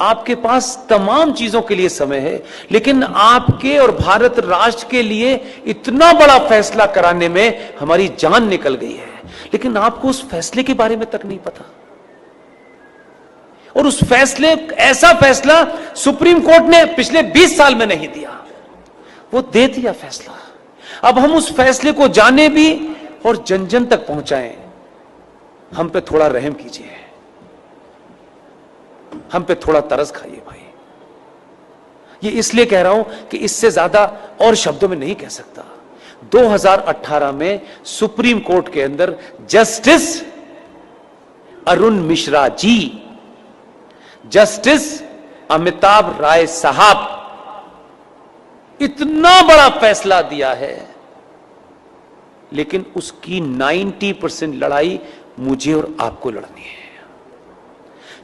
आपके पास तमाम चीजों के लिए समय है, लेकिन आपके और भारत राष्ट्र के लिए इतना बड़ा फैसला कराने में हमारी जान निकल गई है, लेकिन आपको उस फैसले के बारे में तक नहीं पता। और उस फैसले, ऐसा फैसला सुप्रीम कोर्ट ने पिछले 20 साल में नहीं दिया, वो दे दिया फैसला। अब हम उस फैसले को जाने भी और जन जन तक पहुंचाएं। हम पे थोड़ा रहम कीजिए, हम पे थोड़ा तरस खाइए भाई। ये इसलिए कह रहा हूं कि इससे ज्यादा और शब्दों में नहीं कह सकता। 2018 में सुप्रीम कोर्ट के अंदर जस्टिस अरुण मिश्रा जी, जस्टिस अमिताभ राय साहब इतना बड़ा फैसला दिया है, लेकिन उसकी 90% लड़ाई मुझे और आपको लड़नी है।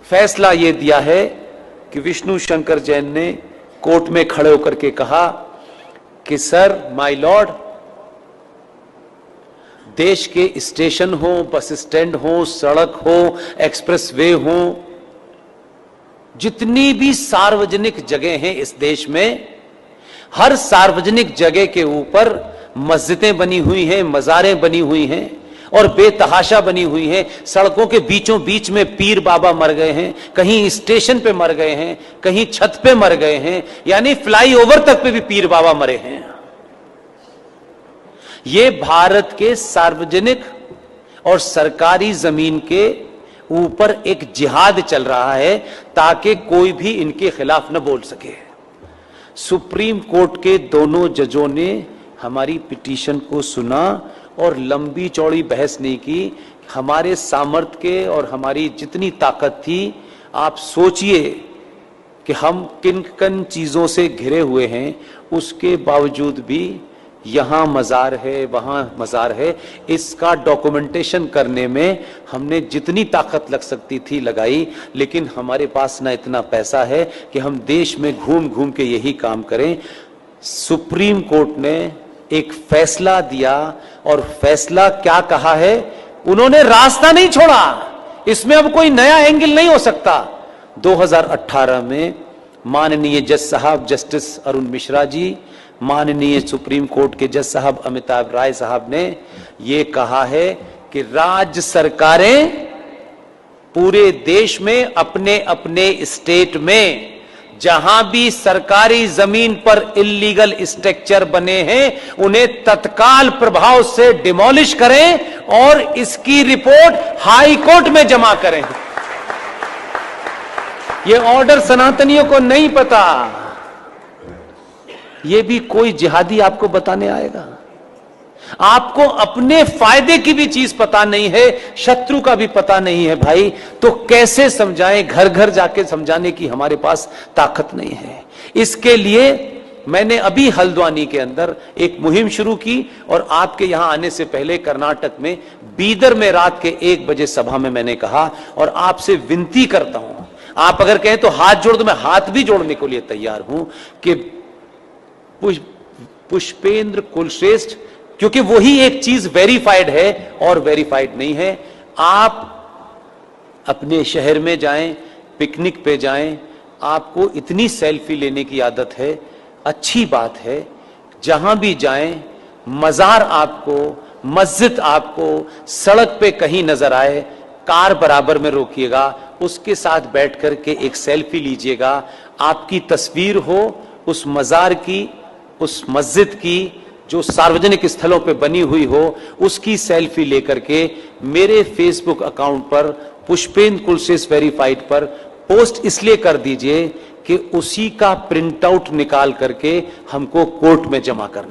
फैसला यह दिया है कि विष्णु शंकर जैन ने कोर्ट में खड़े होकर के कहा कि सर, माय लॉर्ड, देश के स्टेशन हो, बस स्टैंड हो, सड़क हो, एक्सप्रेसवे हो, जितनी भी सार्वजनिक जगह हैं इस देश में, हर सार्वजनिक जगह के ऊपर मस्जिदें बनी हुई हैं, मज़ारें बनी हुई हैं और बेतहाशा बनी हुई हैं। सड़कों के बीचों बीच में पीर बाबा मर गए हैं, कहीं स्टेशन पे मर गए हैं, कहीं छत पे मर गए हैं, यानी फ्लाईओवर तक पे भी पीर बाबा मरे हैं। ये भारत के सार्वजनिक और सरकारी जमीन के ऊपर एक जिहाद चल रहा है ताकि कोई भी इनके खिलाफ न बोल सके। सुप्रीम कोर्ट के दोनों जजों ने हमारी पिटीशन को सुना और लंबी चौड़ी बहस नहीं की। हमारे सामर्थ्य के और हमारी जितनी ताकत थी, आप सोचिए कि हम किन किन चीजों से घिरे हुए हैं, उसके बावजूद भी यहां मजार है, वहां मजार है, इसका डॉक्यूमेंटेशन करने में हमने जितनी ताकत लग सकती थी लगाई, लेकिन हमारे पास ना इतना पैसा है कि हम देश में घूम घूम के यही काम करें। सुप्रीम कोर्ट ने एक फैसला दिया और फैसला क्या कहा है, उन्होंने रास्ता नहीं छोड़ा, इसमें अब कोई नया एंगल नहीं हो सकता। 2018 में माननीय जज साहब जस्टिस अरुण मिश्रा जी, माननीय सुप्रीम कोर्ट के जज साहब अमिताभ राय साहब ने यह कहा है कि राज्य सरकारें पूरे देश में अपने अपने स्टेट में जहां भी सरकारी जमीन पर इल्लीगल स्ट्रक्चर बने हैं, उन्हें तत्काल प्रभाव से डिमोलिश करें और इसकी रिपोर्ट हाई कोर्ट में जमा करें। यह ऑर्डर सनातनियों को नहीं पता, यह भी कोई जिहादी आपको बताने आएगा। आपको अपने फायदे की भी चीज पता नहीं है, शत्रु का भी पता नहीं है भाई, तो कैसे समझाएं? घर घर जाके समझाने की हमारे पास ताकत नहीं है। इसके लिए मैंने अभी हल्द्वानी के अंदर एक मुहिम शुरू की और आपके यहां आने से पहले कर्नाटक में बीदर में रात के 1 बजे सभा में मैंने कहा, और आपसे विनती करता हूं, आप अगर कहें तो हाथ जोड़ दो, मैं हाथ भी जोड़ने के लिए तैयार हूं कि पुष्पेंद्र कुलश्रेष्ठ, क्योंकि वही एक चीज वेरीफाइड है और वेरीफाइड नहीं है। आप अपने शहर में जाएं, पिकनिक पे जाएं, आपको इतनी सेल्फी लेने की आदत है, अच्छी बात है। जहां भी जाएं, मजार आपको, मस्जिद आपको सड़क पे कहीं नजर आए, कार बराबर में रोकिएगा, उसके साथ बैठ करके एक सेल्फी लीजिएगा। आपकी तस्वीर हो उस मजार की, उस मस्जिद की जो सार्वजनिक स्थलों पे बनी हुई हो, उसकी सेल्फी लेकर के मेरे फेसबुक अकाउंट पर पुष्पेंद्र कुलश्रेष्ठ वेरीफाइड पर पोस्ट इसलिए कर दीजिए कि उसी का प्रिंट आउट निकाल करके हमको कोर्ट में जमा करना।